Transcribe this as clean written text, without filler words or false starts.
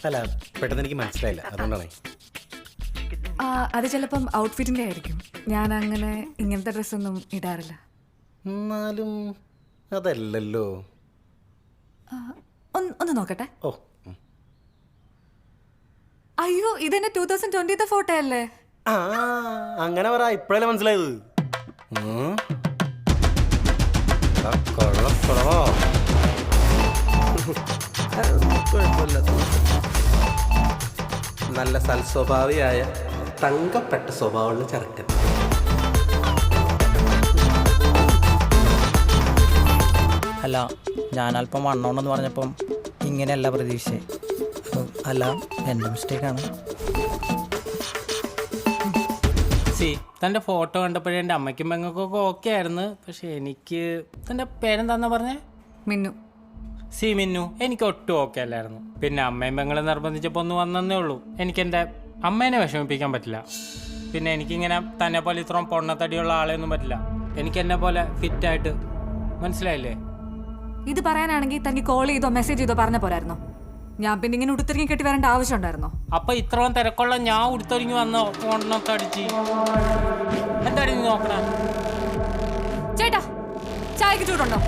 അല്ല പെട്ടെന്ന് എനിക്ക് മനസ്സിലായില്ല, അതുകൊണ്ടാണ്. അത് ചിലപ്പം ഔട്ട്ഫിറ്റിന്റെ ആയിരിക്കും. ഞാൻ അങ്ങനെ ഇങ്ങനത്തെ ഡ്രസ്സൊന്നും ഇടാറില്ല. എന്നാലും അതല്ലല്ലോ. ഒന്ന് നോക്കട്ടെ. ഓ അയ്യോ, ഇതെന്നെ 2020 ഫോട്ടോ അല്ലേ? ആ അങ്ങനെ പറ, ഇപ്പോഴല്ലേ മനസ്സിലായത്. നല്ല സൽസ്വഭാവിയായ തങ്കപ്പെട്ട സ്വഭാവമുള്ള ചെറുക്കൻ. അല്ല, ഞാനല്പം വണ്ണമുണ്ടെന്ന് പറഞ്ഞപ്പം ഇങ്ങനെയല്ല പ്രതീക്ഷിച്ചേ. അല്ല, എൻ്റെ മിസ്റ്റേക്കാണ്. തൻ്റെ ഫോട്ടോ കണ്ടപ്പോഴേ എൻ്റെ അമ്മയ്ക്കും പെങ്ങൾക്കൊക്കെ ഓക്കെ ആയിരുന്നു. പക്ഷെ എനിക്ക് തൻ്റെ പേരെന്താന്നാ പറഞ്ഞേ? മിന്നു. മിന്നു. എനിക്ക് ഒട്ടും ഓക്കെ അല്ലായിരുന്നു. പിന്നെ അമ്മയും പെങ്ങളെ നിർബന്ധിച്ചപ്പോൾ ഒന്ന് വന്നേ ഉള്ളൂ. എനിക്കെൻ്റെ അമ്മേനെ വിഷമിപ്പിക്കാൻ പറ്റില്ല. പിന്നെ എനിക്കിങ്ങനെ തന്നെ പോലെ ഇത്രയും പൊണ്ണത്തടിയുള്ള ആളെയൊന്നും പറ്റില്ല. എനിക്ക് എന്നെ പോലെ ഫിറ്റായിട്ട്, മനസ്സിലായില്ലേ? ഇത് പറയാനാണെങ്കിൽ തനിക്ക് കോൾ ചെയ്തോ മെസ്സേജ് ചെയ്തോ പറഞ്ഞ പോരായിരുന്നോ? ഞാൻ പിന്നെ ഇങ്ങനെ ഉടുത്തിറങ്ങി കെട്ടി വരേണ്ട ആവശ്യം ഉണ്ടായിരുന്നോ? അപ്പൊ ഇത്രയും തിരക്കുള്ള ഞാൻ ഉടുത്തൊരുങ്ങി വന്നോ ഫോണിനൊക്കെ അടിച്ച് എന്താടി നീ നോക്കണേ? ചേട്ടാ, ചായക്ക് ചൂടുണ്ടോ?